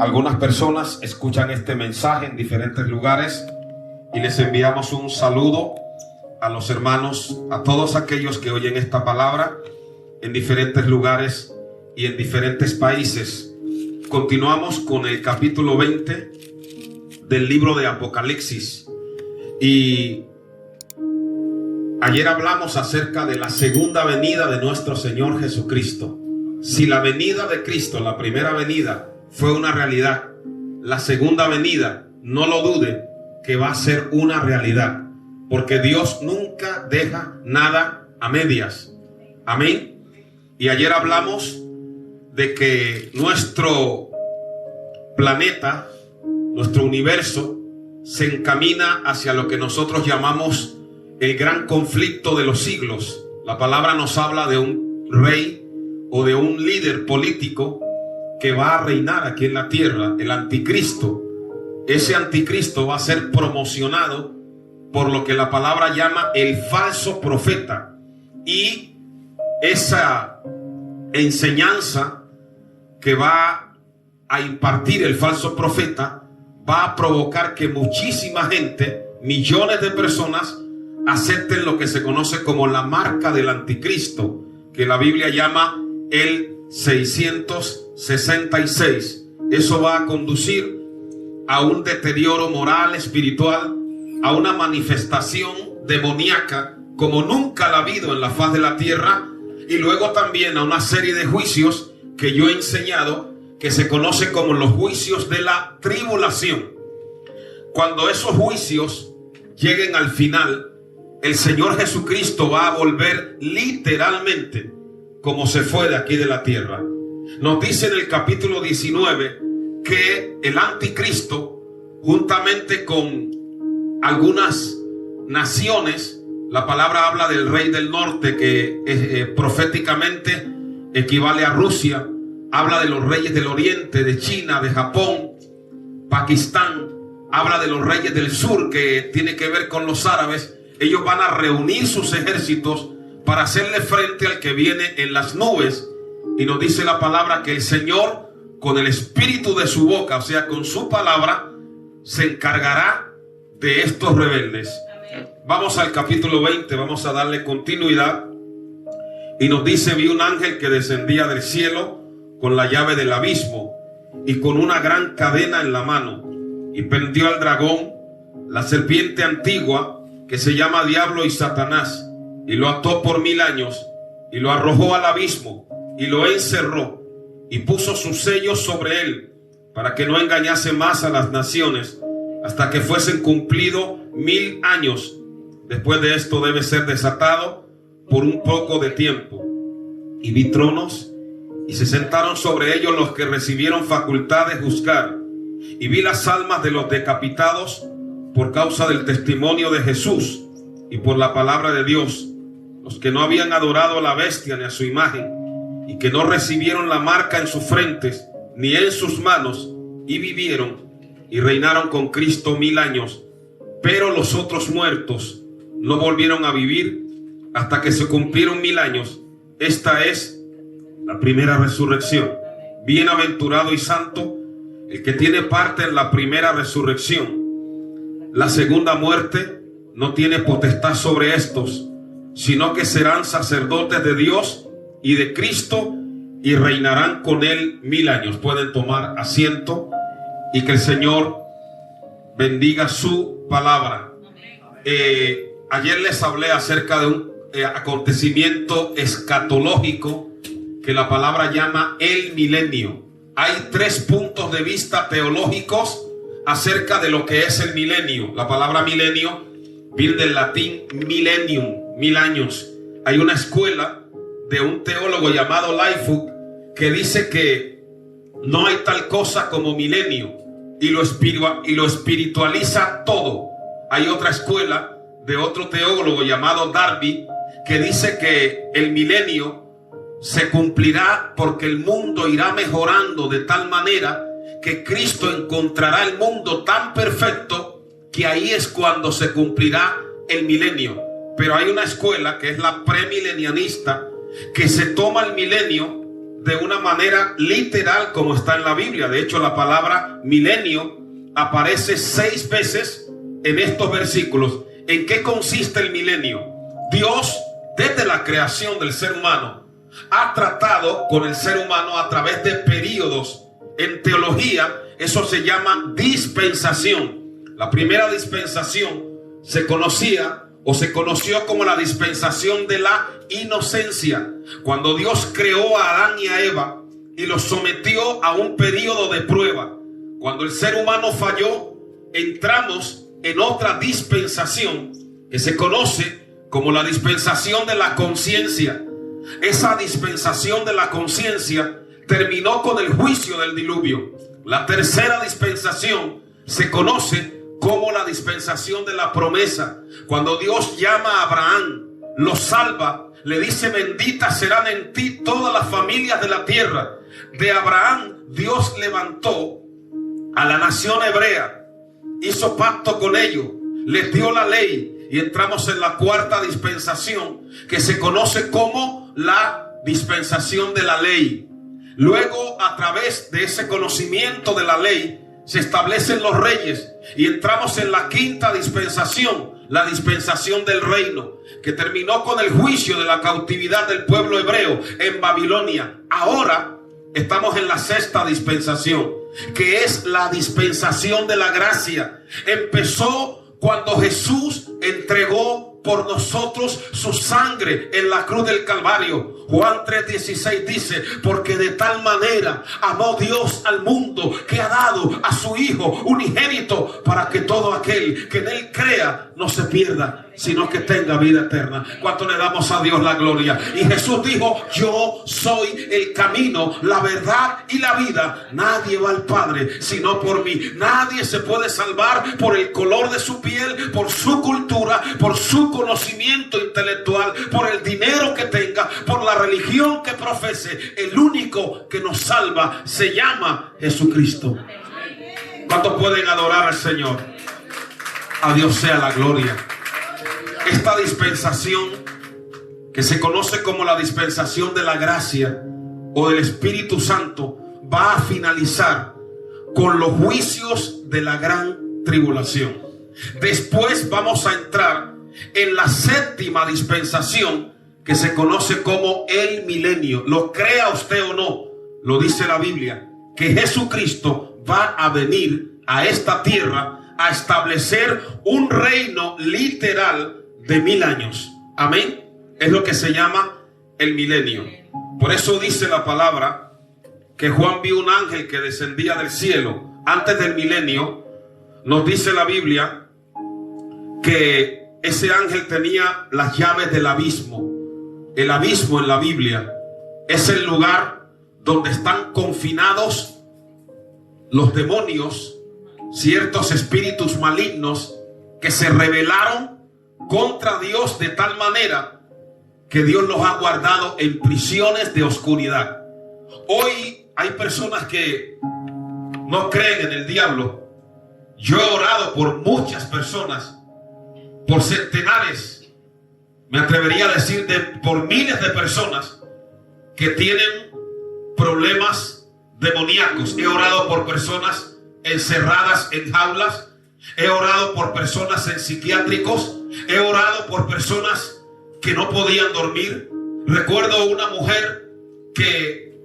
Algunas personas escuchan este mensaje en diferentes lugares y les enviamos un saludo a los hermanos, a todos aquellos que oyen esta palabra en diferentes lugares y en diferentes países. Continuamos con el capítulo 20 del libro de Apocalipsis y ayer hablamos acerca de la segunda venida de nuestro Señor Jesucristo. Si la venida de Cristo, la primera venida, fue una realidad, la segunda venida, no lo dude, que va a ser una realidad, porque Dios nunca deja nada a medias. Amén. Y ayer hablamos de que nuestro planeta, nuestro universo, se encamina hacia lo que nosotros llamamos el gran conflicto de los siglos. La palabra nos habla de un rey o de un líder político que va a reinar aquí en la tierra, el anticristo. Ese anticristo va a ser promocionado por lo que la palabra llama el falso profeta. Y esa enseñanza que va a impartir el falso profeta va a provocar que muchísima gente, millones de personas, acepten lo que se conoce como la marca del anticristo, que la Biblia llama el 666. Eso va a conducir a un deterioro moral, espiritual, a una manifestación demoníaca como nunca la ha habido en la faz de la tierra, y luego también a una serie de juicios que yo he enseñado, que se conoce como los juicios de la tribulación. Cuando esos juicios lleguen al final, el Señor Jesucristo va a volver literalmente como se fue de aquí de la tierra. Nos dice en el capítulo 19 que el anticristo, juntamente con algunas naciones, la palabra habla del rey del norte, que proféticamente equivale a Rusia, habla de los reyes del oriente, de China, de Japón, Pakistán, habla de los reyes del sur, que tiene que ver con los árabes. Ellos van a reunir sus ejércitos para hacerle frente al que viene en las nubes. Y nos dice la palabra que el Señor, con el espíritu de su boca, o sea, con su palabra, se encargará de estos rebeldes. Amén. Vamos al capítulo 20, vamos a darle continuidad. Y nos dice: vi un ángel que descendía del cielo con la llave del abismo y con una gran cadena en la mano, y prendió al dragón, la serpiente antigua, que se llama Diablo y Satanás, y lo ató por 1000 años, y lo arrojó al abismo, y lo encerró, y puso sus sellos sobre él, para que no engañase más a las naciones, hasta que fuesen cumplidos 1000 años. Después de esto debe ser desatado por un poco de tiempo. Y vi tronos, y se sentaron sobre ellos los que recibieron facultad de juzgar. Y vi las almas de los decapitados por causa del testimonio de Jesús y por la palabra de Dios, los que no habían adorado a la bestia ni a su imagen, y que no recibieron la marca en sus frentes ni en sus manos, y vivieron y reinaron con Cristo 1000 años. Pero los otros muertos no volvieron a vivir hasta que se cumplieron 1000 años. Esta es la primera resurrección. Bienaventurado y santo el que tiene parte en la primera resurrección. La segunda muerte no tiene potestad sobre estos, sino que serán sacerdotes de Dios y de Cristo, y reinarán con él 1000 años. Pueden tomar asiento, y que el Señor bendiga su palabra. Ayer les hablé acerca de un acontecimiento escatológico que la palabra llama el milenio. Hay 3 puntos de vista teológicos acerca de lo que es el milenio. La palabra milenio viene del latín millennium, 1000 años. Hay una escuela de un teólogo llamado Lightfoot que dice que no hay tal cosa como milenio, y lo espiritualiza todo. Hay otra escuela de otro teólogo llamado Darby que dice que el milenio se cumplirá porque el mundo irá mejorando de tal manera que Cristo encontrará el mundo tan perfecto que ahí es cuando se cumplirá el milenio. Pero hay una escuela que es la premilenianista, que se toma el milenio de una manera literal como está en la Biblia. De hecho, la palabra milenio aparece 6 veces en estos versículos. ¿En qué consiste el milenio? Dios, desde la creación del ser humano, ha tratado con el ser humano a través de períodos. En teología, eso se llama dispensación. La primera dispensación se conoció como la dispensación de la inocencia, cuando Dios creó a Adán y a Eva y los sometió a un periodo de prueba. Cuando el ser humano falló, entramos en otra dispensación que se conoce como la dispensación de la conciencia. Esa dispensación de la conciencia terminó con el juicio del diluvio. La tercera dispensación se conoce como la dispensación de la promesa. Cuando Dios llama a Abraham, lo salva, le dice: benditas serán en ti todas las familias de la tierra. De Abraham Dios levantó a la nación hebrea, hizo pacto con ellos, les dio la ley, y entramos en la cuarta dispensación, que se conoce como la dispensación de la ley. Luego, a través de ese conocimiento de la ley, se establecen los reyes, y entramos en la quinta dispensación, la dispensación del reino, que terminó con el juicio de la cautividad del pueblo hebreo en Babilonia. Ahora estamos en la sexta dispensación, que es la dispensación de la gracia. Empezó cuando Jesús entregó por nosotros su sangre en la cruz del Calvario. Juan 3:16 dice: porque de tal manera amó Dios al mundo, que ha dado a su Hijo unigénito, para que todo aquel que en él crea no se pierda, sino que tenga vida eterna. ¿Cuánto le damos a Dios la gloria? Y Jesús dijo: yo soy el camino, la verdad y la vida. Nadie va al Padre sino por mí. Nadie se puede salvar por el color de su piel, por su cultura, por su conocimiento intelectual, por el dinero que tenga, por la religión que profese. El único que nos salva se llama Jesucristo. ¿Cuántos pueden adorar al Señor? A Dios sea la gloria. Esta dispensación, que se conoce como la dispensación de la gracia o del Espíritu Santo, va a finalizar con los juicios de la gran tribulación. Después vamos a entrar en la séptima dispensación, que se conoce como el milenio. Lo crea usted o no, lo dice la Biblia, que Jesucristo va a venir a esta tierra a establecer un reino literal de 1000 años. Amén. Es lo que se llama el milenio. Por eso dice la palabra que Juan vio un ángel que descendía del cielo. Antes del milenio, nos dice la Biblia que ese ángel tenía las llaves del abismo. El abismo en la Biblia es el lugar donde están confinados los demonios, ciertos espíritus malignos que se rebelaron contra Dios de tal manera que Dios los ha guardado en prisiones de oscuridad. Hoy hay personas que no creen en el diablo. Yo he orado por muchas personas, por centenares, me atrevería a decir por miles de personas que tienen problemas demoníacos. He orado por personas encerradas en jaulas. He orado por personas en psiquiátricos. He orado por personas que no podían dormir. Recuerdo una mujer que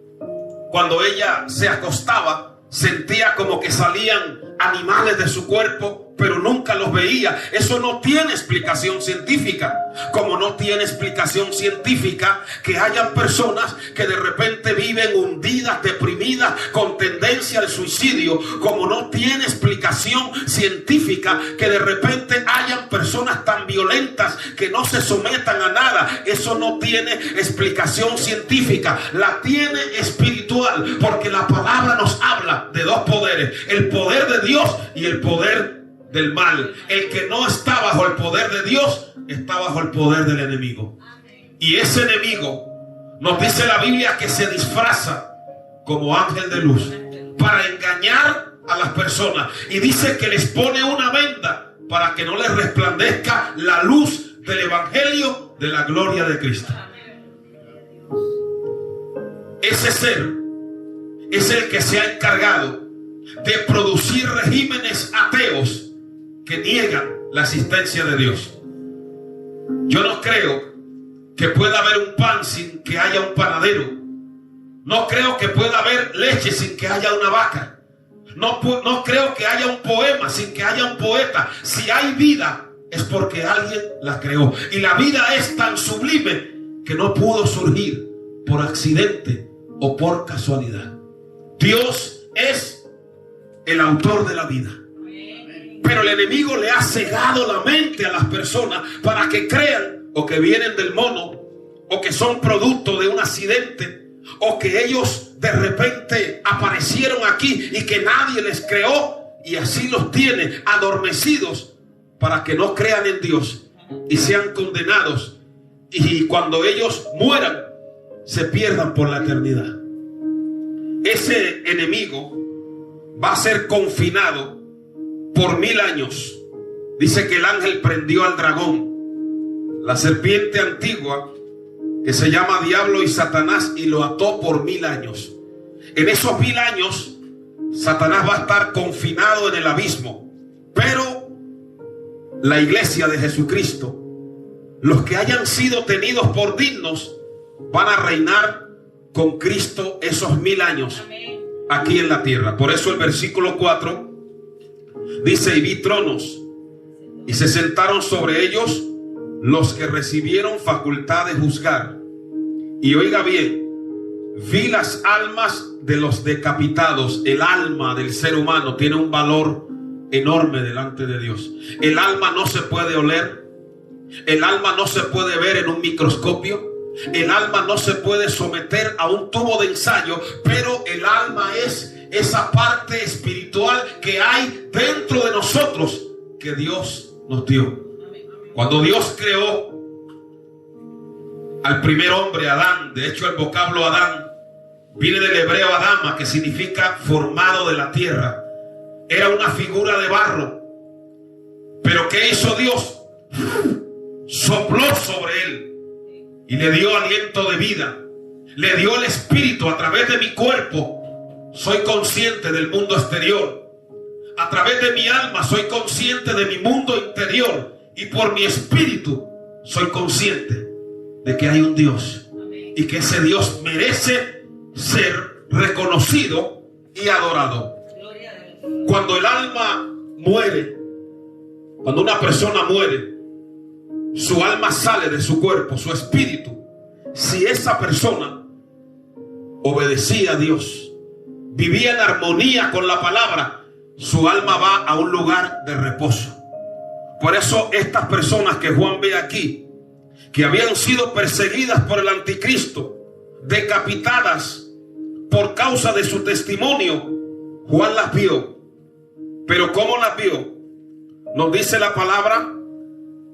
cuando ella se acostaba sentía como que salían animales de su cuerpo, pero nunca los veía. Eso no tiene explicación científica. Como no tiene explicación científica que hayan personas que de repente viven hundidas, deprimidas, con tendencia al suicidio. Como no tiene explicación científica que de repente hayan personas tan violentas que no se sometan a nada. Eso no tiene explicación científica. La tiene espiritual, porque la palabra nos habla de dos poderes: el poder de Dios y el poder del mal. El que no está bajo el poder de Dios está bajo el poder del enemigo. Y ese enemigo, nos dice la Biblia, que se disfraza como ángel de luz para engañar a las personas. Y dice que les pone una venda para que no les resplandezca la luz del evangelio de la gloria de Cristo. ese ser es el que se ha encargado de producir regímenes ateos que niegan la existencia de Dios. Yo no creo que pueda haber un pan sin que haya un panadero. No creo que pueda haber leche sin que haya una vaca. No creo que haya un poema sin que haya un poeta. Si hay vida es porque alguien la creó. Y la vida es tan sublime que no pudo surgir por accidente o por casualidad. Dios es el autor de la vida. Pero el enemigo le ha cegado la mente a las personas para que crean o que vienen del mono, o que son producto de un accidente, o que ellos de repente aparecieron aquí y que nadie les creó, y así los tiene adormecidos para que no crean en Dios y sean condenados, y cuando ellos mueran se pierdan por la eternidad. Ese enemigo va a ser confinado por 1000 años. Dice que el ángel prendió al dragón, la serpiente antigua, que se llama Diablo y Satanás, y lo ató por 1000 años. En esos 1000 años Satanás va a estar confinado en el abismo, pero la iglesia de Jesucristo, los que hayan sido tenidos por dignos, van a reinar con Cristo esos 1000 años aquí en la tierra. Por eso el versículo 4 dice: y vi tronos, y se sentaron sobre ellos los que recibieron facultad de juzgar. Y oiga bien, vi las almas de los decapitados. El alma del ser humano tiene un valor enorme delante de Dios. El alma no se puede oler, el alma no se puede ver en un microscopio, el alma no se puede someter a un tubo de ensayo, pero el alma es esa parte espiritual que hay dentro de nosotros que Dios nos dio. Cuando Dios creó al primer hombre, Adán, de hecho el vocablo Adán viene del hebreo Adama, que significa formado de la tierra. Era una figura de barro. Pero ¿qué hizo Dios? Sopló sobre él y le dio aliento de vida. Le dio el espíritu. A través de mi cuerpo soy consciente del mundo exterior. A través de mi alma soy consciente de mi mundo interior. Y por mi espíritu soy consciente de que hay un Dios. Y que ese Dios merece ser reconocido y adorado. Cuando el alma muere, cuando una persona muere, su alma sale de su cuerpo, su espíritu. Si esa persona obedecía a Dios, vivía en armonía con la palabra, su alma va a un lugar de reposo. Por eso estas personas que Juan ve aquí, que habían sido perseguidas por el anticristo, decapitadas por causa de su testimonio, Juan las vio. Pero ¿cómo las vio? Nos dice la palabra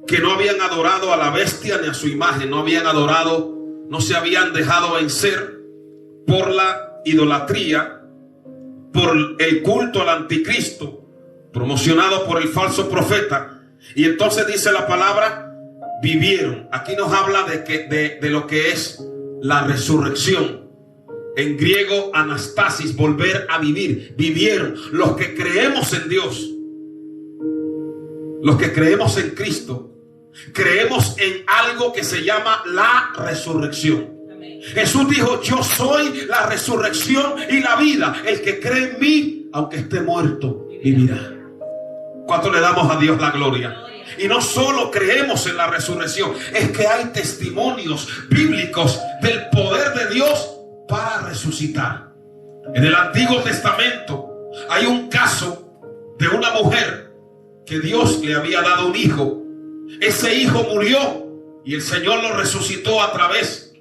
que no habían adorado a la bestia ni a su imagen, no habían adorado, no se habían dejado vencer por la idolatría, por el culto al anticristo promocionado por el falso profeta. Y entonces dice la palabra, vivieron. Aquí nos habla de lo que es la resurrección. En griego, anastasis, volver a vivir. Vivieron. Los que creemos en Dios, los que creemos en Cristo, creemos en algo que se llama la resurrección. Jesús dijo: yo soy la resurrección y la vida. El que cree en mí, aunque esté muerto, vivirá. ¿Cuánto le damos a Dios la gloria? Y no solo creemos en la resurrección, es que hay testimonios bíblicos del poder de Dios para resucitar. En el Antiguo Testamento hay un caso de una mujer que Dios le había dado un hijo. Ese hijo murió y el Señor lo resucitó a través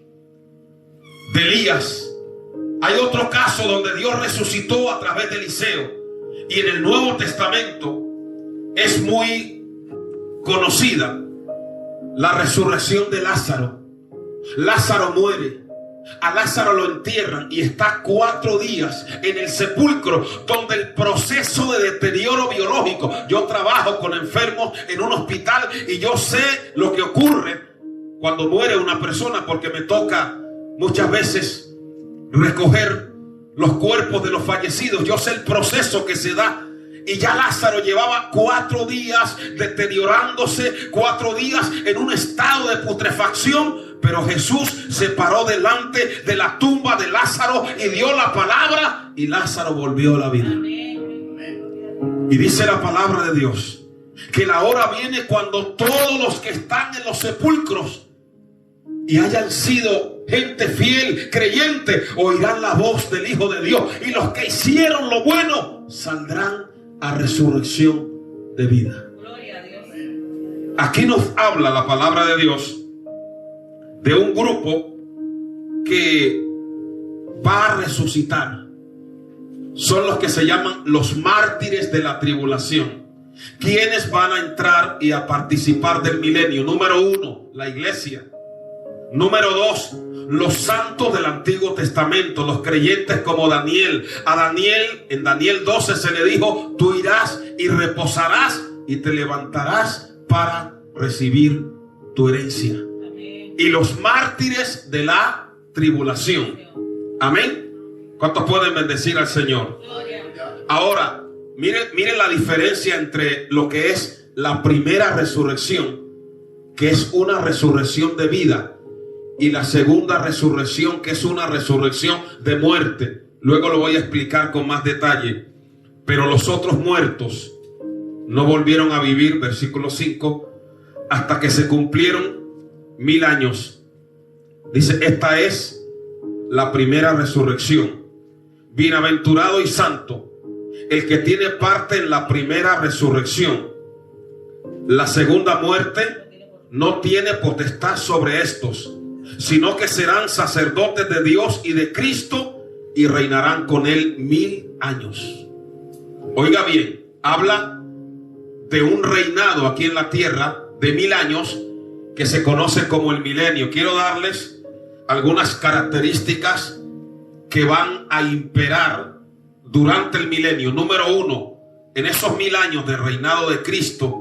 de Elías. Hay otro caso donde Dios resucitó a través de Eliseo. Y en el Nuevo Testamento es muy conocida la resurrección de Lázaro. Lázaro muere, a Lázaro lo entierran y está 4 días en el sepulcro, donde el proceso de deterioro biológico. Yo trabajo con enfermos en un hospital y yo sé lo que ocurre cuando muere una persona, porque me toca muchas veces recoger los cuerpos de los fallecidos. Yo sé el proceso que se da. Y ya Lázaro llevaba 4 días deteriorándose, 4 días en un estado de putrefacción. Pero Jesús se paró delante de la tumba de Lázaro y dio la palabra, y Lázaro volvió a la vida. Y dice la palabra de Dios que la hora viene cuando todos los que están en los sepulcros y hayan sido gente fiel, creyente, oirán la voz del Hijo de Dios, y los que hicieron lo bueno saldrán a resurrección de vida. Gloria a Dios. Aquí nos habla la palabra de Dios de un grupo que va a resucitar. Son los que se llaman los mártires de la tribulación. ¿Quiénes van a entrar y a participar del milenio? Número 1, la iglesia. Número 2, los santos del Antiguo Testamento, los creyentes como Daniel. A Daniel, en Daniel 12 se le dijo: tú irás y reposarás y te levantarás para recibir tu herencia. Amén. Y los mártires de la tribulación. Amén. ¿Cuántos pueden bendecir al Señor? Ahora, miren la diferencia entre lo que es la primera resurrección, que es una resurrección de vida, y la segunda resurrección, que es una resurrección de muerte. Luego lo voy a explicar con más detalle. Pero los otros muertos no volvieron a vivir, versículo 5, hasta que se cumplieron 1000 años. Dice: esta es la primera resurrección. Bienaventurado y santo el que tiene parte en la primera resurrección. La segunda muerte no tiene potestad sobre estos, sino que serán sacerdotes de Dios y de Cristo, y reinarán con él 1000 años. Oiga bien, habla de un reinado aquí en la tierra de 1000 años que se conoce como el milenio. Quiero darles algunas características que van a imperar durante el milenio. Número 1, en esos 1000 años de reinado de Cristo,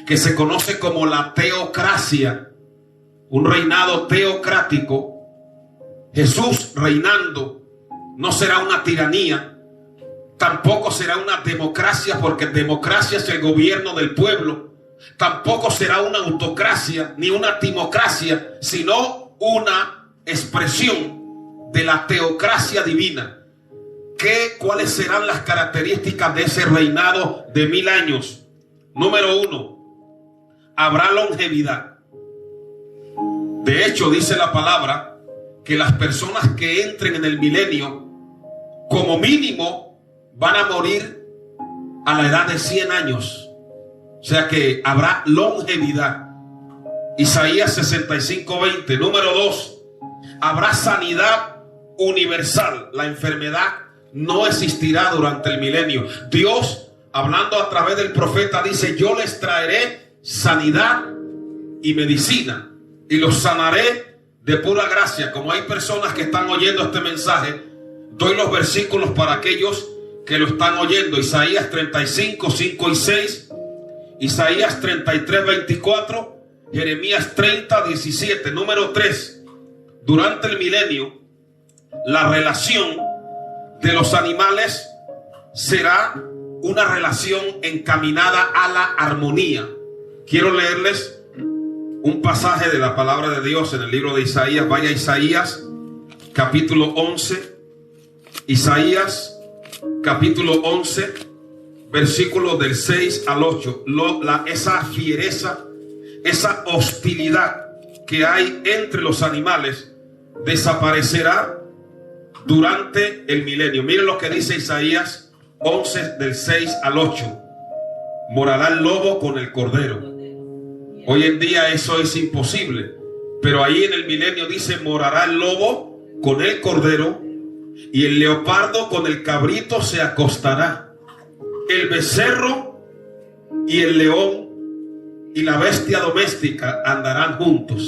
que se conoce como la teocracia, un reinado teocrático. Jesús reinando no será una tiranía, tampoco será una democracia, porque democracia es el gobierno del pueblo. Tampoco será una autocracia ni una timocracia, sino una expresión de la teocracia divina. ¿Cuáles serán las características de ese reinado de 1000 años? Número 1, habrá longevidad. De hecho, dice la palabra que las personas que entren en el milenio, como mínimo, van a morir a la edad de 100 años. O sea que habrá longevidad. Isaías 65:20. Número 2, habrá sanidad universal. La enfermedad no existirá durante el milenio. Dios, hablando a través del profeta, dice: yo les traeré sanidad y medicina, y los sanaré de pura gracia. Como hay personas que están oyendo este mensaje, doy los versículos para aquellos que lo están oyendo. Isaías 35, 5 y 6, Isaías 33, 24, Jeremías 30, 17. Número 3, durante el milenio, la relación de los animales será una relación encaminada a la armonía. Quiero leerles un pasaje de la palabra de Dios en el libro de Isaías. Vaya a Isaías capítulo 11. Isaías capítulo 11, versículos del 6 al 8. Esa fiereza, esa hostilidad que hay entre los animales desaparecerá durante el milenio. Miren lo que dice Isaías 11 del 6 al 8. Morará el lobo con el cordero. Hoy en día eso es imposible, pero ahí en el milenio dice: morará el lobo con el cordero, y el leopardo con el cabrito se acostará. El becerro y el león y la bestia doméstica andarán juntos.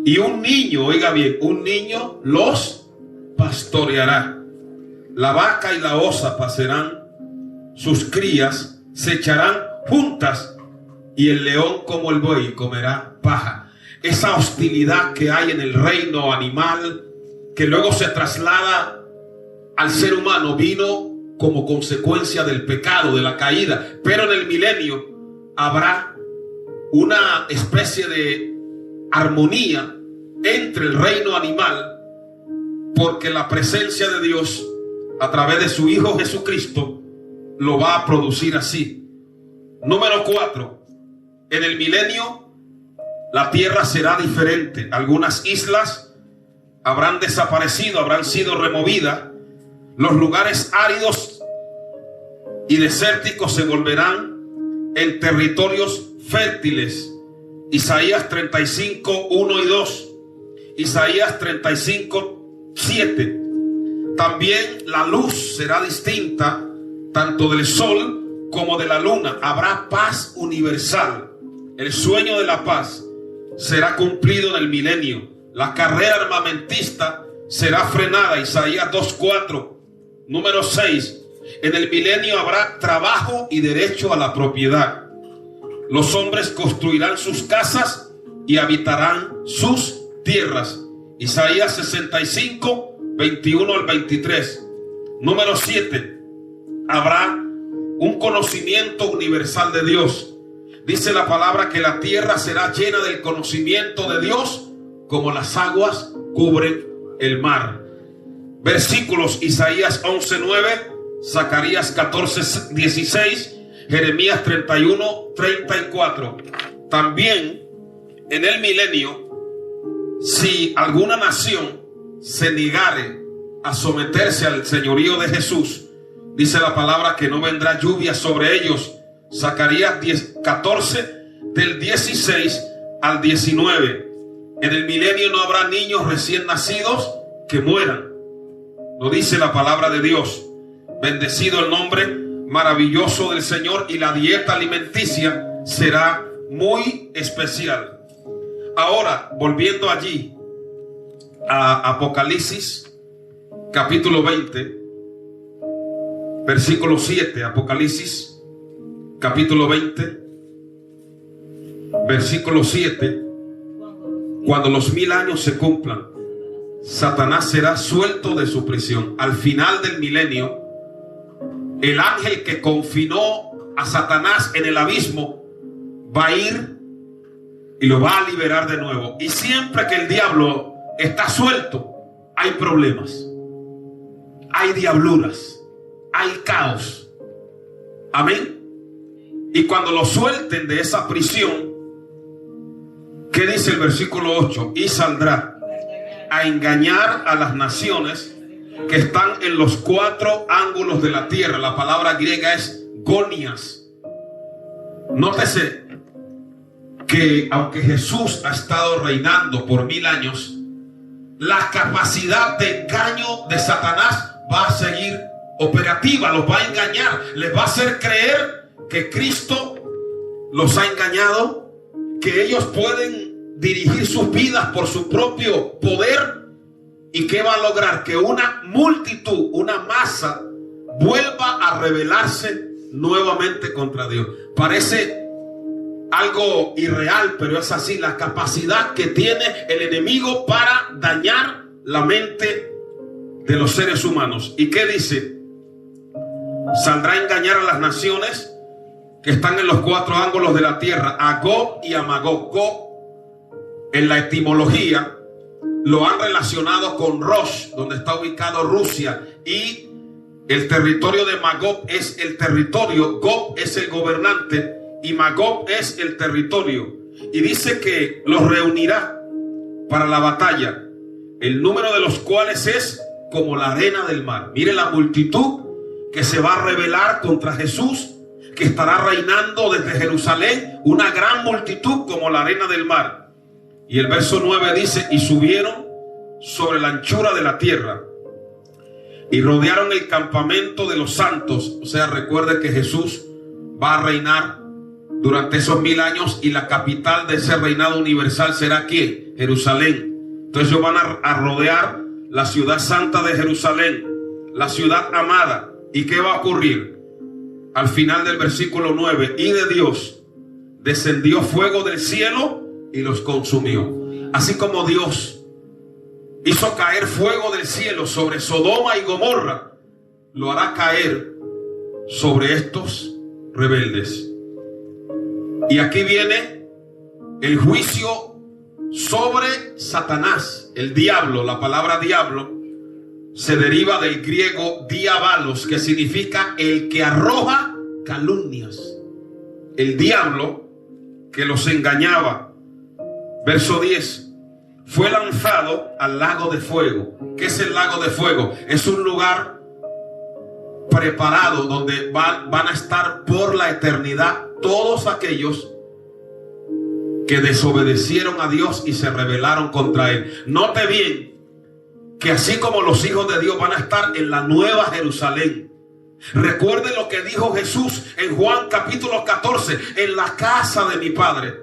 Y un niño, oiga bien, un niño los pastoreará. La vaca y la osa pasarán sus crías, se echarán juntas, y el león como el buey comerá paja. Esa hostilidad que hay en el reino animal, que luego se traslada al ser humano, vino como consecuencia del pecado, de la caída. Pero en el milenio habrá una especie de armonía entre el reino animal, porque la presencia de Dios a través de su Hijo Jesucristo lo va a producir así. Número 4. En el milenio la tierra será diferente. Algunas islas habrán desaparecido, habrán sido removidas. Los lugares áridos y desérticos se volverán en territorios fértiles. Isaías 35, 1 y 2. Isaías 35, 7. También la luz será distinta, tanto del sol como de la luna. Habrá paz universal. El sueño de la paz será cumplido en el milenio. La carrera armamentista será frenada. Isaías 2:4. Número 6. En el milenio habrá trabajo y derecho a la propiedad. Los hombres construirán sus casas y habitarán sus tierras. Isaías 65, 21 al 23. Número 7. Habrá un conocimiento universal de Dios. Dice la palabra que la tierra será llena del conocimiento de Dios como las aguas cubren el mar. Versículos: Isaías 11:9, Zacarías 14:16, Jeremías 31:34. También en el milenio, si alguna nación se negare a someterse al señorío de Jesús, dice la palabra que no vendrá lluvia sobre ellos. Zacarías 14, del 16 al 19. En el milenio no habrá niños recién nacidos que mueran. Lo dice la palabra de Dios. Bendecido el nombre maravilloso del Señor, y la dieta alimenticia será muy especial. Ahora, volviendo allí a Apocalipsis, capítulo 20, versículo 7. Apocalipsis, capítulo 20, versículo 7. Cuando los 1000 años se cumplan, Satanás será suelto de su prisión. Al final del milenio, el ángel que confinó a Satanás en el abismo va a ir y lo va a liberar de nuevo. Y siempre que el diablo está suelto, hay problemas, hay diabluras, hay caos. Amén. Y cuando lo suelten de esa prisión, ¿qué dice el versículo 8? Y saldrá a engañar a las naciones que están en los 4 ángulos de la tierra. La palabra griega es gonias. Nótese que aunque Jesús ha estado reinando por 1000 años, la capacidad de engaño de Satanás va a seguir operativa. Los va a engañar, les va a hacer creer que Cristo los ha engañado, que ellos pueden dirigir sus vidas por su propio poder. ¿Y qué va a lograr? Que una multitud, una masa, vuelva a rebelarse nuevamente contra Dios. Parece algo irreal, pero es así. La capacidad que tiene el enemigo para dañar la mente de los seres humanos. ¿Y qué dice? Saldrá a engañar a las naciones que están en los 4 ángulos de la tierra, a Gog y a Magog. Gog, en la etimología, lo han relacionado con Rosh, donde está ubicado Rusia, y el territorio de Magog es el territorio. Gog es el gobernante y Magog es el territorio. Y dice que los reunirá para la batalla, el número de los cuales es como la arena del mar. Mire la multitud que se va a rebelar contra Jesús, que estará reinando desde Jerusalén, una gran multitud como la arena del mar. Y el verso 9 dice: y subieron sobre la anchura de la tierra y rodearon el campamento de los santos. O sea, recuerde que Jesús va a reinar durante esos 1000 años, y la capital de ese reinado universal será aquí, Jerusalén. Entonces ellos van a rodear la ciudad santa de Jerusalén, la ciudad amada. ¿Y qué va a ocurrir? Al final del versículo 9: y de Dios descendió fuego del cielo y los consumió. Así como Dios hizo caer fuego del cielo sobre Sodoma y Gomorra, lo hará caer sobre estos rebeldes. Y aquí viene el juicio sobre Satanás, el diablo. La palabra diablo se deriva del griego diabalos, que significa el que arroja calumnias. El diablo que los engañaba. Verso 10. Fue lanzado al lago de fuego. ¿Qué es el lago de fuego? Es un lugar preparado donde van a estar por la eternidad todos aquellos que desobedecieron a Dios y se rebelaron contra Él. Note bien que así como los hijos de Dios van a estar en la nueva Jerusalén. Recuerde lo que dijo Jesús en Juan capítulo 14: en la casa de mi Padre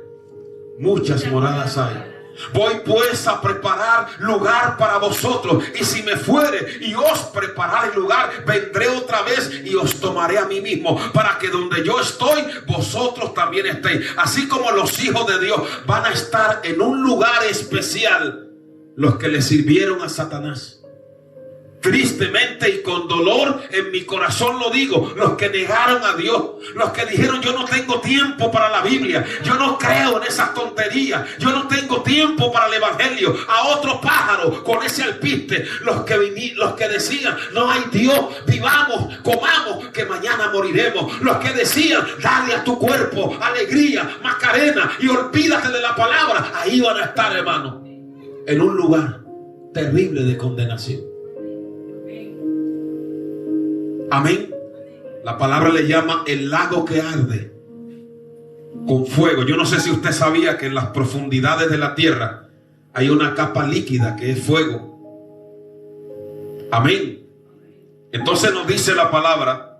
muchas moradas hay. Voy pues a preparar lugar para vosotros, y si me fuere y os prepararé lugar, vendré otra vez y os tomaré a mí mismo, para que donde yo estoy, vosotros también estéis. Así como los hijos de Dios van a estar en un lugar especial, los que le sirvieron a Satanás. Tristemente y con dolor en mi corazón lo digo, los que negaron a Dios, los que dijeron: yo no tengo tiempo para la Biblia, yo no creo en esas tonterías, yo no tengo tiempo para el evangelio. A otro pájaro con ese alpiste, los que decían: no hay Dios, vivamos, comamos, que mañana moriremos. Los que decían: dale a tu cuerpo alegría, Macarena, y olvídate de la palabra. Ahí van a estar, hermano, en un lugar terrible de condenación. Amén. La palabra le llama el lago que arde con fuego. Yo no sé si usted sabía que en las profundidades de la tierra hay una capa líquida que es fuego. Amén. Entonces nos dice la palabra: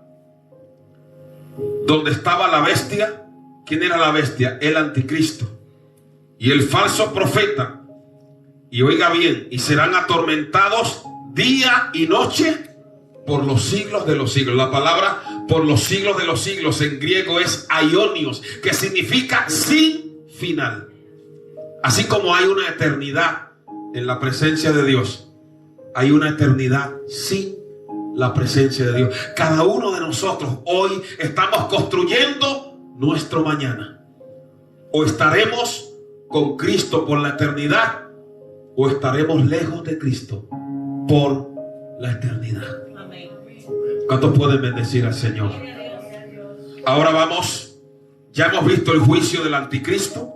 donde estaba la bestia. ¿Quién era la bestia? El anticristo y el falso profeta. Y oiga bien: y serán atormentados día y noche por los siglos de los siglos. La palabra por los siglos de los siglos en griego es aionios, que significa sin final. Así como hay una eternidad en la presencia de Dios, hay una eternidad sin la presencia de Dios. Cada uno de nosotros hoy estamos construyendo nuestro mañana. O estaremos con Cristo por la eternidad, o estaremos lejos de Cristo por la eternidad. ¿Cuántos pueden bendecir al Señor? Ahora vamos. Ya hemos visto el juicio del anticristo.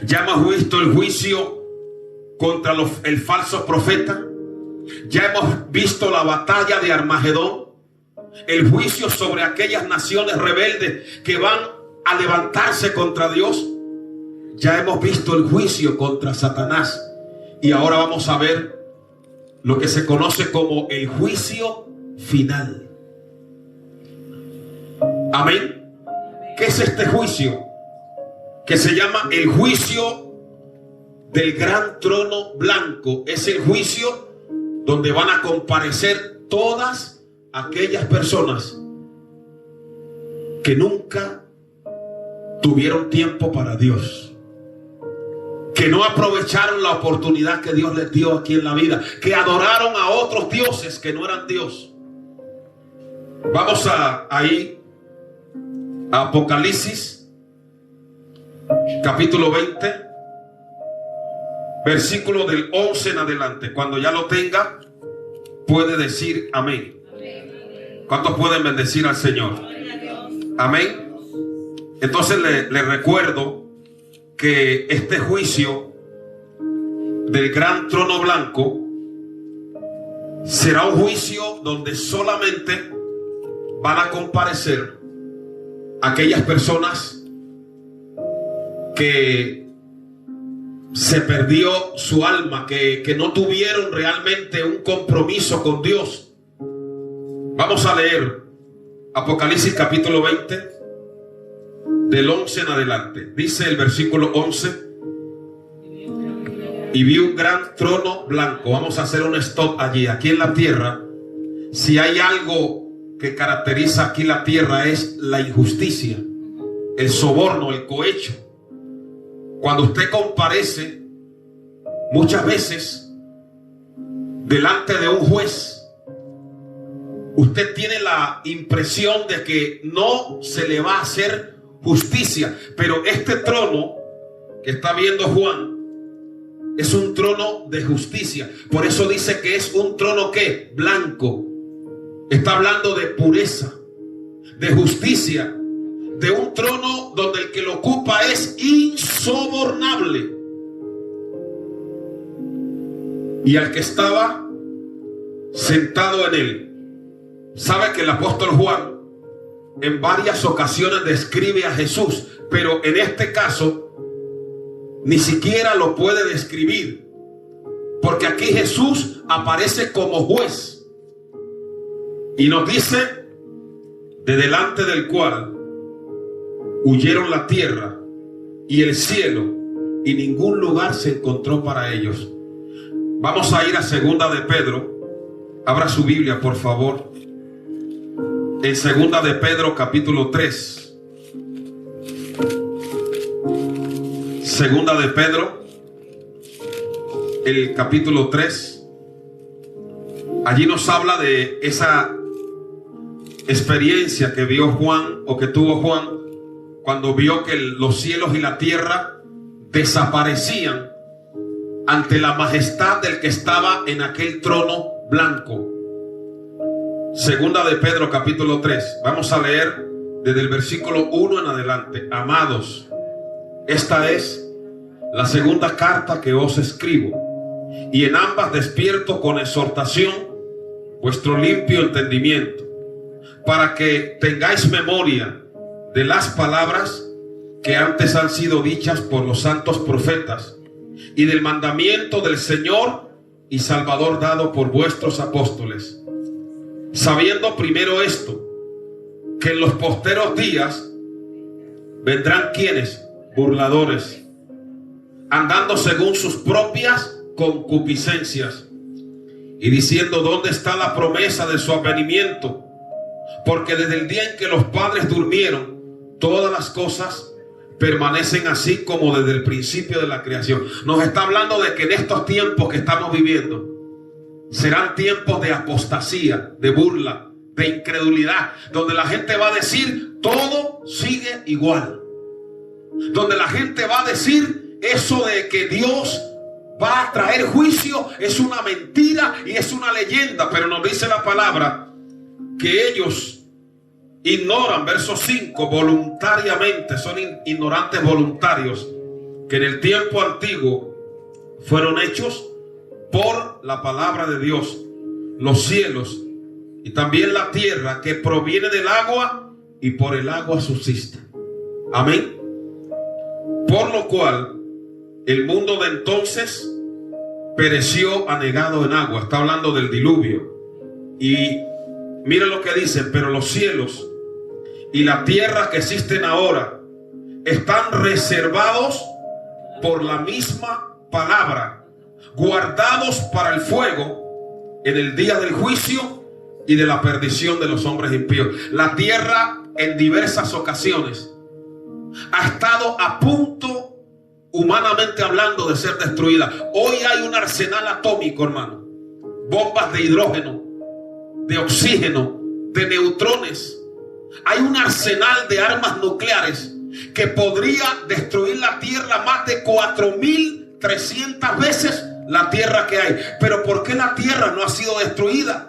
Ya hemos visto el juicio contra el falso profeta. Ya hemos visto la batalla de Armagedón. El juicio sobre aquellas naciones rebeldes que van a levantarse contra Dios. Ya hemos visto el juicio contra Satanás. Y ahora vamos a ver lo que se conoce como el juicio final. Amén. ¿Qué es este juicio? Que se llama el juicio del gran trono blanco. Es el juicio donde van a comparecer todas aquellas personas que nunca tuvieron tiempo para Dios, que no aprovecharon la oportunidad que Dios les dio aquí en la vida, que adoraron a otros dioses que no eran Dios. Vamos a ir a Apocalipsis capítulo 20, versículo del 11 en adelante. Cuando ya lo tenga, puede decir amén. ¿Cuántos pueden bendecir al Señor? Amén. Entonces le recuerdo que este juicio del gran trono blanco será un juicio donde solamente van a comparecer aquellas personas que se perdió su alma, que no tuvieron realmente un compromiso con Dios. Vamos a leer Apocalipsis capítulo 20 del 11 en adelante. Dice el versículo 11: y vi un gran trono blanco. Vamos a hacer un stop allí. Aquí en la tierra, si hay algo que caracteriza aquí la tierra, es la injusticia, el soborno, el cohecho. Cuando usted comparece, muchas veces delante de un juez, usted tiene la impresión de que no se le va a hacer justicia. Pero este trono que está viendo Juan es un trono de justicia. Por eso dice que es un trono ¿qué? Blanco. Está hablando de pureza, de justicia, de un trono donde el que lo ocupa es insobornable. Y al que estaba sentado en él. Sabe que el apóstol Juan en varias ocasiones describe a Jesús, pero en este caso ni siquiera lo puede describir, porque aquí Jesús aparece como juez y nos dice: de delante del cual huyeron la tierra y el cielo, y ningún lugar se encontró para ellos. Vamos a ir a segunda de Pedro. Abra su Biblia, por favor, en segunda de Pedro capítulo 3. Segunda de Pedro, el capítulo 3. Allí nos habla de esa experiencia que vio Juan, o que tuvo Juan, cuando vio que los cielos y la tierra desaparecían ante la majestad del que estaba en aquel trono blanco. Segunda de Pedro capítulo 3. Vamos a leer desde el versículo 1 en adelante. Amados, esta es la segunda carta que os escribo, y en ambas despierto con exhortación vuestro limpio entendimiento, para que tengáis memoria de las palabras que antes han sido dichas por los santos profetas, y del mandamiento del Señor y Salvador dado por vuestros apóstoles, sabiendo primero esto, que en los posteros días vendrán quienes, burladores, andando según sus propias concupiscencias, y diciendo: ¿dónde está la promesa de su advenimiento? Porque desde el día en que los padres durmieron, todas las cosas permanecen así como desde el principio de la creación. Nos está hablando de que en estos tiempos que estamos viviendo serán tiempos de apostasía, de burla, de incredulidad, donde la gente va a decir: todo sigue igual, donde la gente va a decir eso de que Dios va a traer juicio es una mentira y es una leyenda. Pero nos dice la palabra que ellos ignoran, verso 5, voluntariamente, son ignorantes voluntarios, que en el tiempo antiguo fueron hechos por la palabra de Dios los cielos y también la tierra, que proviene del agua y por el agua subsiste. Amén. Por lo cual el mundo de entonces pereció anegado en agua. Está hablando del diluvio. Y mire lo que dice: pero los cielos y la tierra que existen ahora están reservados por la misma palabra, guardados para el fuego en el día del juicio y de la perdición de los hombres impíos. La tierra en diversas ocasiones ha estado a punto, humanamente hablando, de ser destruida. Hoy hay un arsenal atómico, hermano. Bombas de hidrógeno, de oxígeno, de neutrones. Hay un arsenal de armas nucleares que podría destruir la tierra más de 4.300 veces la tierra que hay. Pero ¿por qué la tierra no ha sido destruida?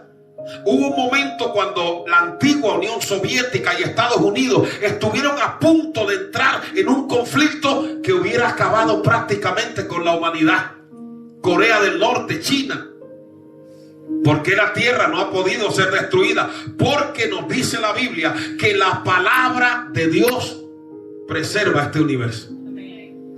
Hubo un momento cuando la antigua Unión Soviética y Estados Unidos estuvieron a punto de entrar en un conflicto que hubiera acabado prácticamente con la humanidad. Corea del Norte, China. ¿Por qué la tierra no ha podido ser destruida? Porque nos dice la Biblia que la palabra de Dios preserva este universo.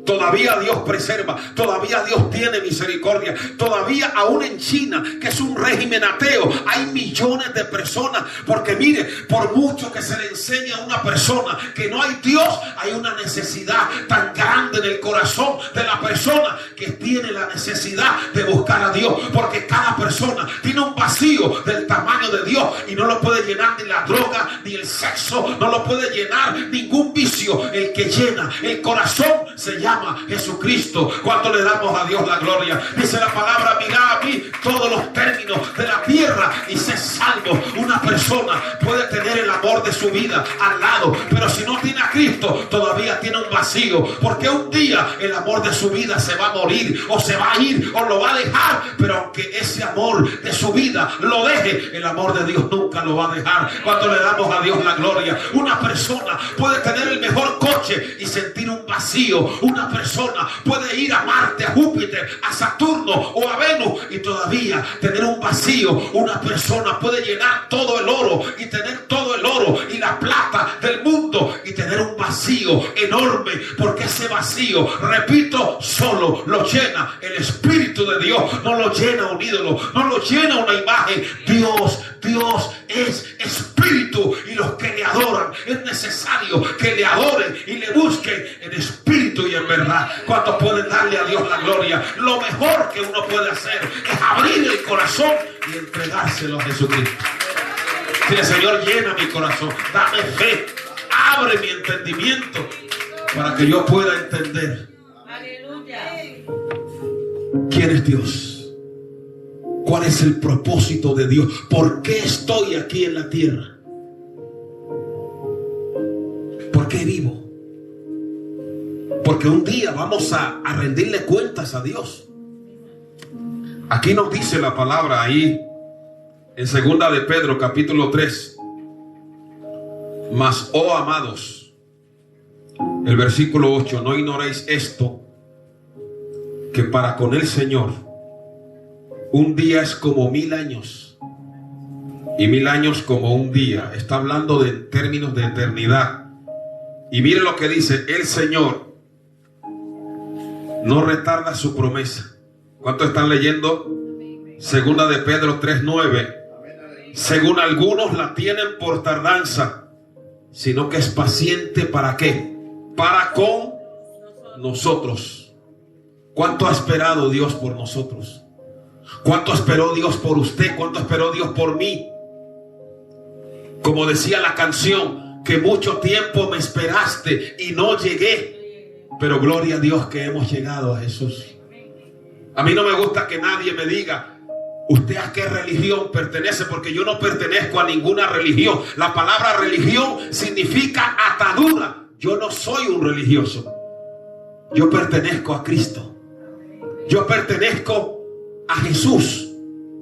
Todavía Dios preserva, todavía Dios tiene misericordia. Todavía aún en China, que es un régimen ateo, hay millones de personas. Porque mire, por mucho que se le enseñe a una persona que no hay Dios, hay una necesidad tan grande en el corazón de la persona que tiene la necesidad de buscar a Dios. Porque cada persona tiene un vacío del tamaño de Dios y no lo puede llenar ni la droga ni el sexo, no lo puede llenar ningún vicio. El que llena el corazón se llama llama Jesucristo. ¿Cuánto le damos a Dios la gloria? Dice la palabra: mirad a mí todos los términos de la tierra y sé salvo. Una persona puede tener el amor de su vida al lado, pero si no tiene a Cristo, todavía tiene un vacío, porque un día el amor de su vida se va a morir, o se va a ir, o lo va a dejar. Pero aunque ese amor de su vida lo deje, el amor de Dios nunca lo va a dejar. Cuando le damos a Dios la gloria. Una persona puede tener el mejor coche y sentir un vacío. Una persona puede ir a Marte, a Júpiter, a Saturno o a Venus y todavía tener un vacío. Una persona puede llenar todo el oro y tener todo el oro y la plata del mundo y tener un vacío enorme, porque ese vacío, repito, solo lo llena el Espíritu de Dios. No lo llena un ídolo, no lo llena una imagen. Dios es espíritu, y los que le adoran es necesario que le adoren y le busquen en espíritu y en verdad. ¿Cuántos pueden darle a Dios la gloria? Lo mejor que uno puede hacer es abrir el corazón y entregárselo a Jesucristo. Dile: Señor, llena mi corazón, dame fe, abre mi entendimiento para que yo pueda entender quién es Dios. ¿Cuál es el propósito de Dios? ¿Por qué estoy aquí en la tierra? ¿Por qué vivo? Porque un día vamos a rendirle cuentas a Dios. Aquí nos dice la palabra ahí en 2 de Pedro capítulo 3. Mas, oh amados, el versículo 8: no ignoréis esto, que para con el Señor un día es como 1000 años, y 1000 años como un día. Está hablando de términos de eternidad. Y mire lo que dice: el Señor no retarda su promesa. ¿Cuántos están leyendo? 2 de Pedro 3:9. Según algunos la tienen por tardanza, sino que es paciente. ¿Para qué? Para con nosotros. ¿Cuánto ha esperado Dios por nosotros? ¿Cuánto esperó Dios por usted? ¿Cuánto esperó Dios por mí? Como decía la canción, que mucho tiempo me esperaste y no llegué, pero gloria a Dios que hemos llegado a Jesús. A mí no me gusta que nadie me diga: ¿usted a qué religión pertenece? Porque yo no pertenezco a ninguna religión. La palabra religión significa atadura. Yo no soy un religioso. Yo pertenezco a Cristo. Yo pertenezco a Jesús,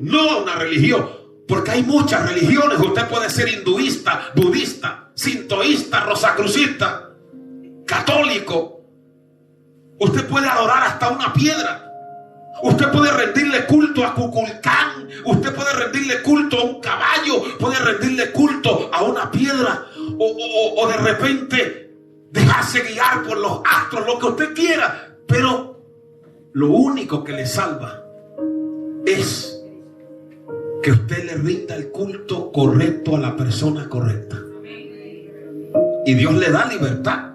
no a una religión, porque hay muchas religiones. Usted puede ser hinduista, budista, sintoísta, rosacrucista, católico. Usted puede adorar hasta una piedra. Usted puede rendirle culto a Kukulcán. Usted puede rendirle culto a un caballo. Puede rendirle culto a una piedra. O de repente dejarse guiar por los astros, lo que usted quiera. Pero lo único que le salva es que usted le rinda el culto correcto a la persona correcta. Y Dios le da libertad.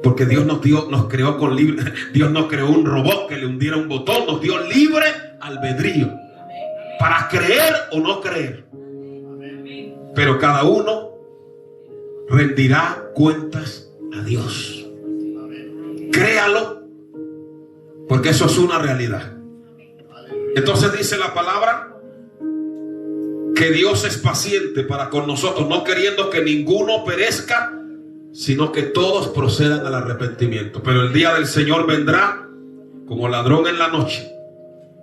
Porque Dios nos creó con libre. Dios no creó un robot que le hundiera un botón. Nos dio libre albedrío para creer o no creer. Pero cada uno rendirá cuentas a Dios. Créalo, porque eso es una realidad. Entonces dice la palabra que Dios es paciente para con nosotros, no queriendo que ninguno perezca, sino que todos procedan al arrepentimiento. Pero el día del Señor vendrá como ladrón en la noche,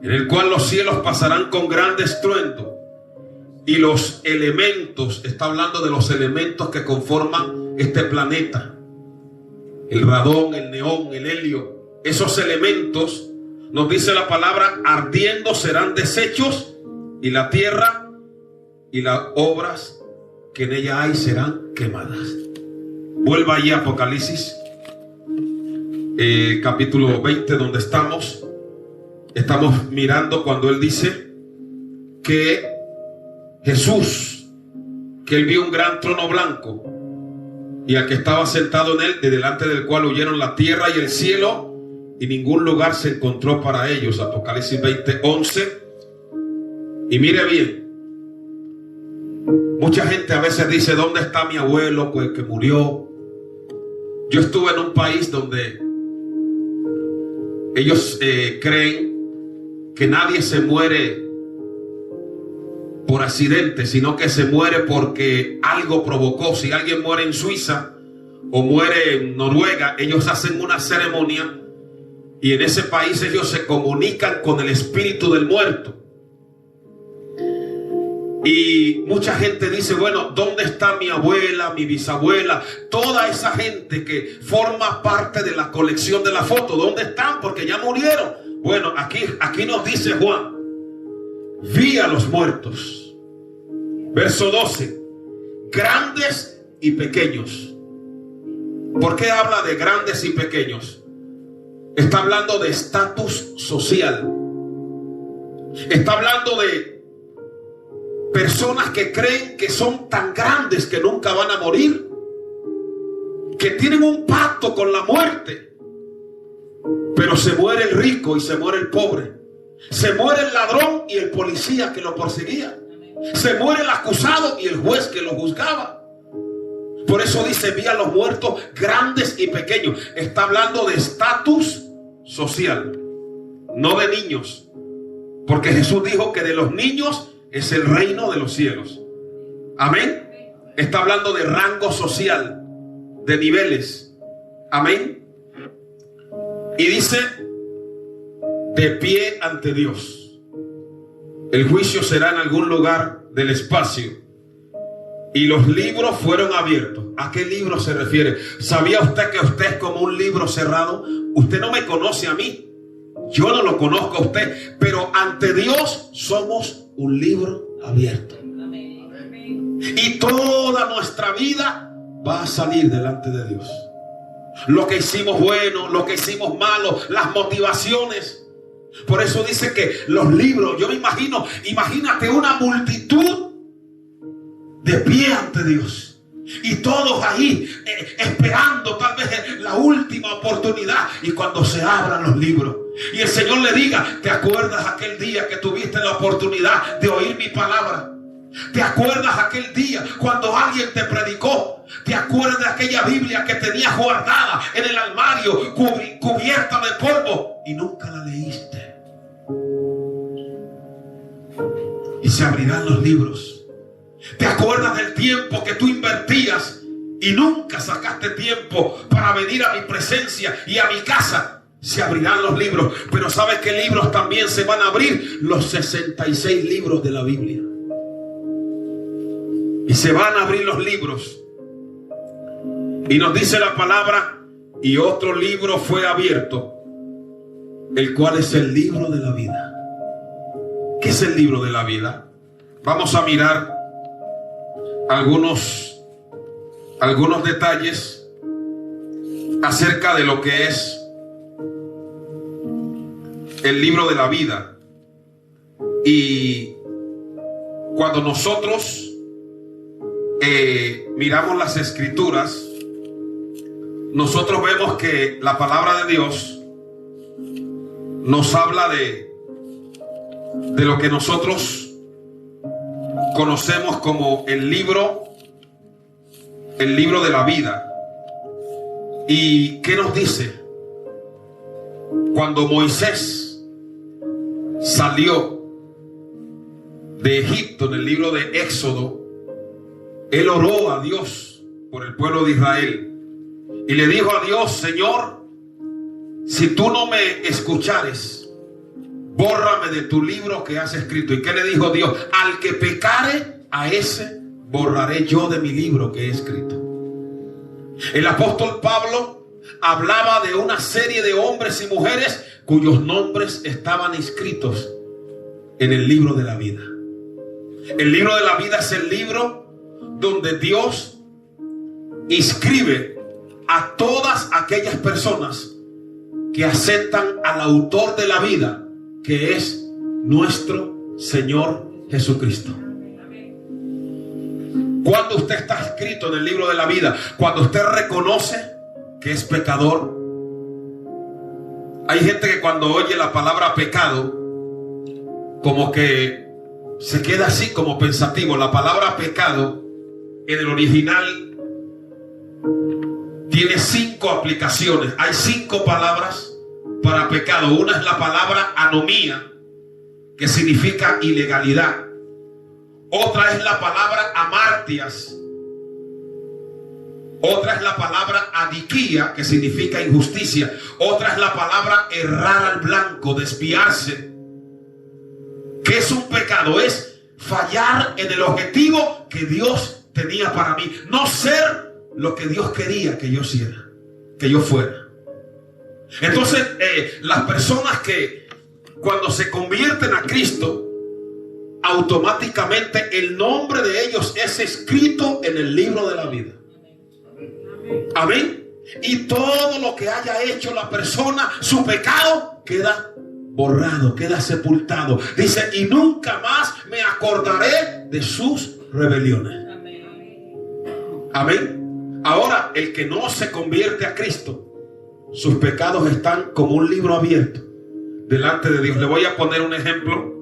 en el cual los cielos pasarán con gran estruendo, y los elementos, está hablando de los elementos que conforman este planeta, el radón, el neón, el helio, esos elementos, nos dice la palabra, ardiendo serán deshechos, y la tierra y las obras que en ella hay serán quemadas. Vuelva allí a Apocalipsis capítulo 20, donde estamos mirando cuando él dice que Jesús, que él vio un gran trono blanco y al que estaba sentado en él, de delante del cual huyeron la tierra y el cielo, y ningún lugar se encontró para ellos. Apocalipsis 20:11. Y mire bien, mucha gente a veces dice: ¿dónde está mi abuelo que murió? Yo estuve en un país donde ellos creen que nadie se muere por accidente, sino que se muere porque algo provocó. Si alguien muere en Suiza o muere en Noruega, ellos hacen una ceremonia y en ese país ellos se comunican con el espíritu del muerto. Y mucha gente dice, bueno, ¿dónde está mi abuela, mi bisabuela? Toda esa gente que forma parte de la colección de la foto, ¿dónde están? Porque ya murieron. Bueno, aquí nos dice Juan, vi a los muertos. Verso 12, grandes y pequeños. ¿Por qué habla de grandes y pequeños? Está hablando de estatus social. Está hablando de personas que creen que son tan grandes que nunca van a morir, que tienen un pacto con la muerte. Pero se muere el rico y se muere el pobre. Se muere el ladrón y el policía que lo perseguía. Se muere el acusado y el juez que lo juzgaba. Por eso dice, vi a los muertos grandes y pequeños. Está hablando de estatus social, no de niños. Porque Jesús dijo que de los niños es el reino de los cielos. Amén. Está hablando de rango social, de niveles. Amén. Y dice, de pie ante Dios. El juicio será en algún lugar del espacio. Y los libros fueron abiertos. ¿A qué libro se refiere? ¿Sabía usted que usted es como un libro cerrado? Usted no me conoce a mí. Yo no lo conozco a usted. Pero ante Dios somos un libro abierto. Y toda nuestra vida va a salir delante de Dios. Lo que hicimos bueno, lo que hicimos malo, las motivaciones. Por eso dice que los libros, yo me imagino, imagínate una multitud de pie ante Dios. Y todos ahí esperando tal vez la última oportunidad. Y cuando se abran los libros y el Señor le diga, ¿te acuerdas aquel día que tuviste la oportunidad de oír mi palabra? ¿Te acuerdas aquel día cuando alguien te predicó? ¿Te acuerdas de aquella Biblia que tenías guardada en el armario, cubierta de polvo, y nunca la leíste? Y se abrirán los libros. ¿Te acuerdas del tiempo que tú invertías y nunca sacaste tiempo para venir a mi presencia y a mi casa? Se abrirán los libros. Pero ¿sabes qué libros también se van a abrir? Los 66 libros de la Biblia. Y se van a abrir los libros. Y nos dice la palabra, y otro libro fue abierto, el cual es el libro de la vida. ¿Qué es el libro de la vida? Vamos a mirar algunos detalles acerca de lo que es el libro de la vida. Y cuando nosotros miramos las escrituras, nosotros vemos que la palabra de Dios nos habla de lo que nosotros conocemos como el libro de la vida. ¿Y qué nos dice? Cuando Moisés salió de Egipto, en el libro de Éxodo, él oró a Dios por el pueblo de Israel y le dijo a Dios, Señor, si tú no me escuchares, bórrame de tu libro que has escrito. ¿Y qué le dijo Dios? Al que pecare, a ese borraré yo de mi libro que he escrito. El apóstol Pablo hablaba de una serie de hombres y mujeres cuyos nombres estaban inscritos en el libro de la vida. El libro de la vida es el libro donde Dios inscribe a todas aquellas personas que aceptan al autor de la vida, que es nuestro Señor Jesucristo. Cuando usted está escrito en el libro de la vida, cuando usted reconoce que es pecador. Hay gente que cuando oye la palabra pecado, como que se queda así como pensativo. La palabra pecado en el original tiene 5 aplicaciones. Hay 5 palabras para pecado. Una es la palabra anomía, que significa ilegalidad. Otra es la palabra amartias. Otra es la palabra adiquía, que significa injusticia. Otra es la palabra errar al blanco, desviarse. ¿Qué es un pecado? Es fallar en el objetivo que Dios tenía para mí. No ser lo que Dios quería que yo hiciera, que yo fuera. Entonces, las personas que cuando se convierten a Cristo, automáticamente el nombre de ellos es escrito en el libro de la vida. Amén. Y todo lo que haya hecho la persona, su pecado, queda borrado, queda sepultado. Dice, y nunca más me acordaré de sus rebeliones. Amén. Ahora, el que no se convierte a Cristo, sus pecados están como un libro abierto delante de Dios. Le voy a poner un ejemplo.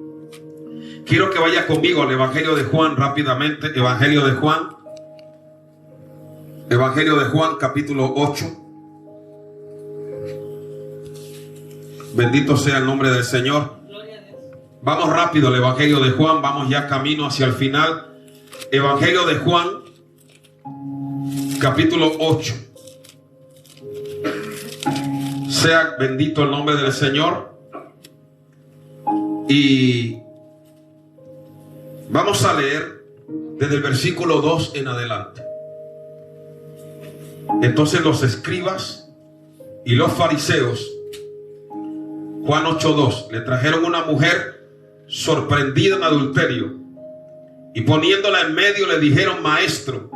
Quiero que vaya conmigo al Evangelio de Juan rápidamente. Evangelio de Juan. Evangelio de Juan, capítulo 8. Bendito sea el nombre del Señor. Vamos rápido al Evangelio de Juan. Vamos ya camino hacia el final. Evangelio de Juan, capítulo 8. Sea bendito el nombre del Señor. Y vamos a leer desde el versículo 2 en adelante. Entonces los escribas y los fariseos, Juan 8:2, le trajeron una mujer sorprendida en adulterio y poniéndola en medio le dijeron: Maestro,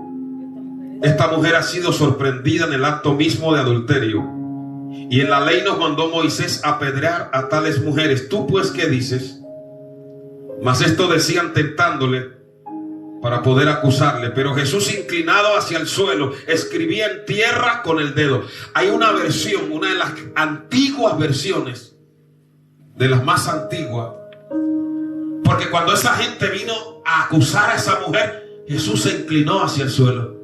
esta mujer ha sido sorprendida en el acto mismo de adulterio, y en la ley nos mandó Moisés apedrear a tales mujeres. ¿Tú pues qué dices? Mas esto decían tentándole para poder acusarle. Pero Jesús, inclinado hacia el suelo, escribía en tierra con el dedo. Hay una versión, una de las antiguas versiones, de las más antiguas, porque cuando esa gente vino a acusar a esa mujer, Jesús se inclinó hacia el suelo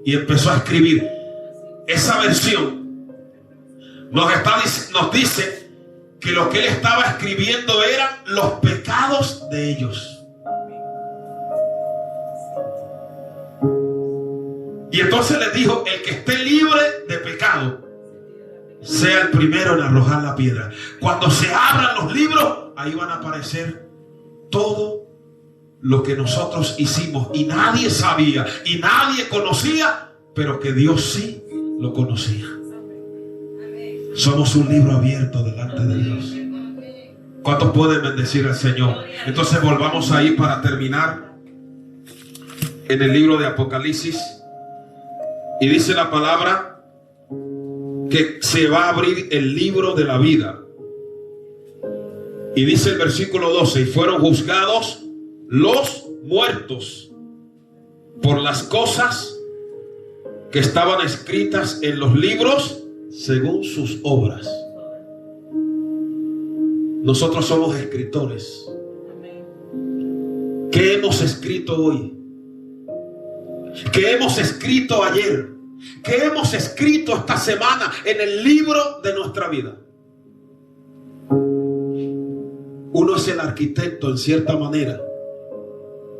y empezó a escribir. Esa versión nos dice que lo que él estaba escribiendo eran los pecados de ellos. Y entonces les dijo: el que esté libre de pecado, sea el primero en arrojar la piedra. Cuando se abran los libros, ahí van a aparecer todo lo que nosotros hicimos y nadie sabía y nadie conocía, pero que Dios sí lo conocía. Somos un libro abierto delante de Dios. ¿Cuántos pueden bendecir al Señor? Entonces volvamos ahí para terminar en el libro de Apocalipsis. Y dice la palabra que se va a abrir el libro de la vida. Y dice el versículo 12: y fueron juzgados los muertos por las cosas que estaban escritas en los libros según sus obras. Nosotros somos escritores. ¿Qué hemos escrito hoy? ¿Qué hemos escrito ayer? ¿Qué hemos escrito esta semana en el libro de nuestra vida? Uno es el arquitecto, en cierta manera,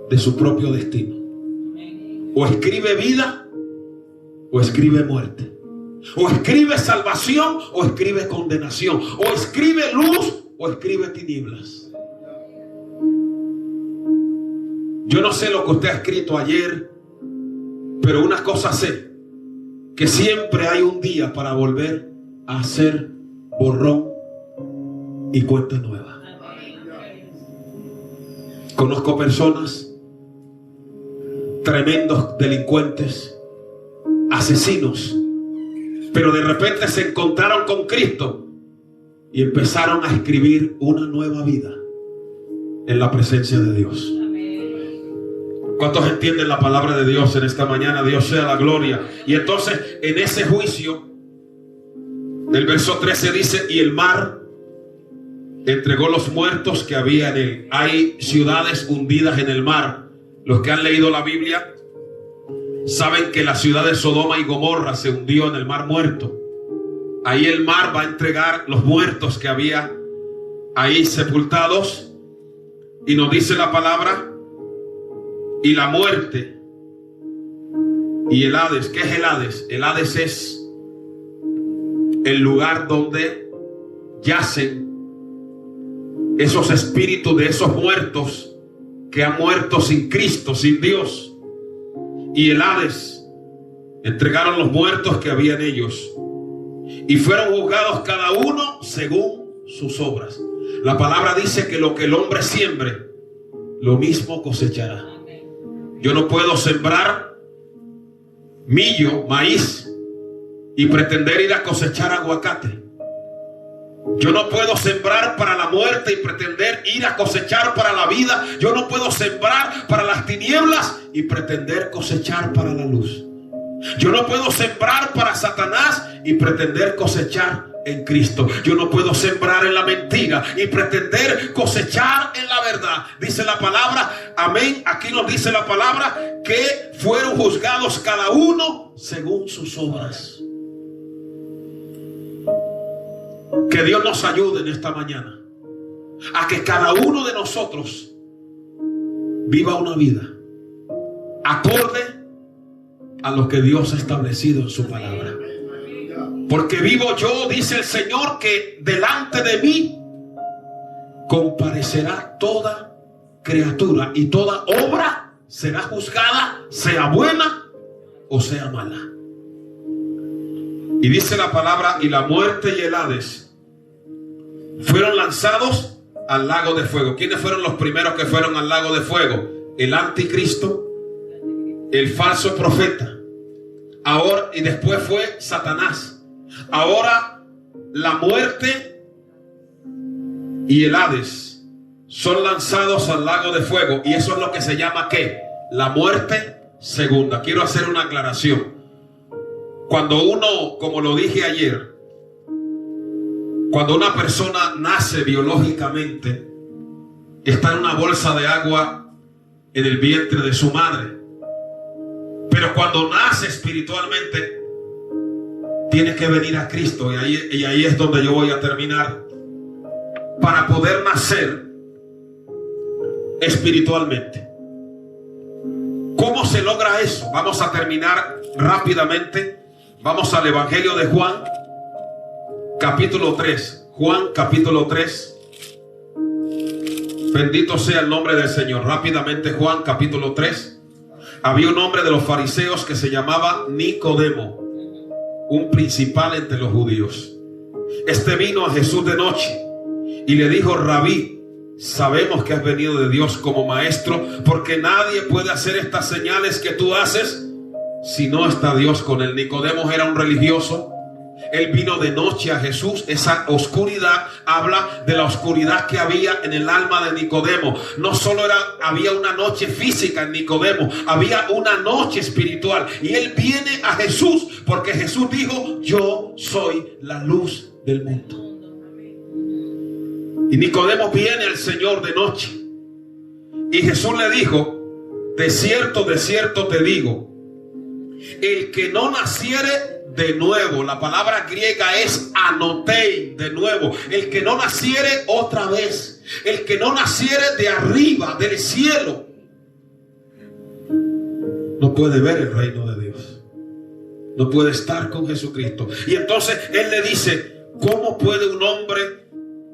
de su propio destino. O escribe vida o escribe muerte. O escribe salvación o escribe condenación. O escribe luz o escribe tinieblas. Yo no sé lo que usted ha escrito ayer, pero una cosa sé: que siempre hay un día para volver a hacer borrón y cuenta nueva. Conozco personas, tremendos delincuentes, asesinos, pero de repente se encontraron con Cristo y empezaron a escribir una nueva vida en la presencia de Dios. ¿Cuántos entienden la palabra de Dios en esta mañana? Dios sea la gloria. Y entonces en ese juicio, el verso 13 dice: y el mar entregó los muertos que había en él. Hay ciudades hundidas en el mar. Los que han leído la Biblia Saben que la ciudad de Sodoma y Gomorra se hundió en el mar muerto. Ahí el mar va a entregar los muertos que había ahí sepultados. Y nos dice la palabra, y la muerte y el Hades. ¿Qué es el Hades? El Hades es el lugar donde yacen esos espíritus de esos muertos que han muerto sin Cristo, sin Dios. Y el Hades entregaron los muertos que había en ellos y fueron juzgados cada uno según sus obras. La palabra dice que lo que el hombre siembre, lo mismo cosechará. Yo no puedo sembrar millo, maíz, y pretender ir a cosechar aguacate. Yo no puedo sembrar para la muerte y pretender ir a cosechar para la vida. Yo no puedo sembrar para las tinieblas y pretender cosechar para la luz. Yo no puedo sembrar para Satanás y pretender cosechar en Cristo. Yo no puedo sembrar en la mentira y pretender cosechar en la verdad. Dice la palabra, amén. Aquí nos dice la palabra que fueron juzgados cada uno según sus obras. Que Dios nos ayude en esta mañana a que cada uno de nosotros viva una vida acorde a lo que Dios ha establecido en su palabra. Porque vivo yo, dice el Señor, que delante de mí comparecerá toda criatura y toda obra será juzgada, sea buena o sea mala. Y dice la palabra, y la muerte y el Hades fueron lanzados al lago de fuego. ¿Quiénes fueron los primeros que fueron al lago de fuego? El anticristo, el falso profeta, ahora, y después fue Satanás. Ahora la muerte y el Hades son lanzados al lago de fuego. Y eso es lo que se llama ¿qué? La muerte segunda. Quiero hacer una aclaración. Cuando uno, como lo dije ayer, cuando una persona nace biológicamente, está en una bolsa de agua en el vientre de su madre. Pero cuando nace espiritualmente, tiene que venir a Cristo. Y ahí es donde yo voy a terminar. Para poder nacer espiritualmente. ¿Cómo se logra eso? Vamos a terminar rápidamente. Vamos al Evangelio de Juan, capítulo 3. Juan, capítulo 3. Bendito sea el nombre del Señor. Rápidamente, Juan, capítulo 3. Había un hombre de los fariseos que se llamaba Nicodemo, un principal entre los judíos. Este vino a Jesús de noche y le dijo: Rabí, sabemos que has venido de Dios como maestro, porque nadie puede hacer estas señales que tú haces si no está Dios con él. Nicodemo era un religioso. Él vino de noche a Jesús. Esa oscuridad habla de la oscuridad que había en el alma de Nicodemo. No solo había una noche física en Nicodemo, había una noche espiritual. Y él viene a Jesús porque Jesús dijo: yo soy la luz del mundo. Y Nicodemo viene al Señor de noche. Y Jesús le dijo: de cierto te digo, el que no naciere de nuevo, la palabra griega es anotei, de nuevo, el que no naciere otra vez, el que no naciere de arriba, del cielo, no puede ver el reino de Dios, no puede estar con Jesucristo. Y entonces él le dice: ¿cómo puede un hombre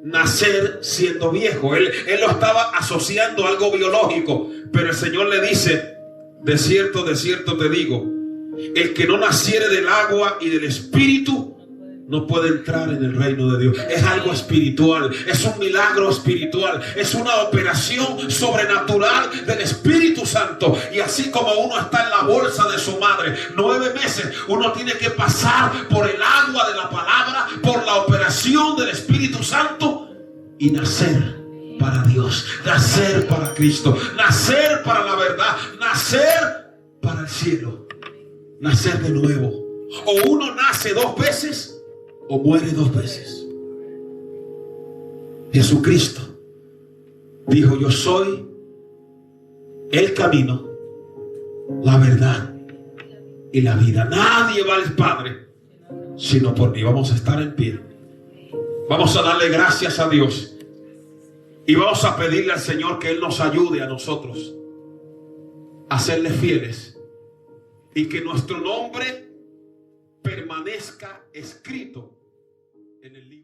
nacer siendo viejo? Él lo estaba asociando a algo biológico, pero el Señor le dice: de cierto te digo, el que no naciere del agua y del espíritu no puede entrar en el reino de Dios. Es algo espiritual, es un milagro espiritual, es una operación sobrenatural del Espíritu Santo. Y así como uno está en la bolsa de su madre 9 meses, uno tiene que pasar por el agua de la palabra, por la operación del Espíritu Santo y nacer para Dios, nacer para Cristo, nacer para la verdad, nacer para el cielo, nacer de nuevo. O uno nace 2 veces o muere 2 veces. Jesucristo dijo: yo soy el camino, la verdad y la vida. Nadie va al Padre sino por mí. Vamos a estar en pie. Vamos a darle gracias a Dios. Y vamos a pedirle al Señor que Él nos ayude a nosotros a serle fieles. Y que nuestro nombre permanezca escrito en el libro.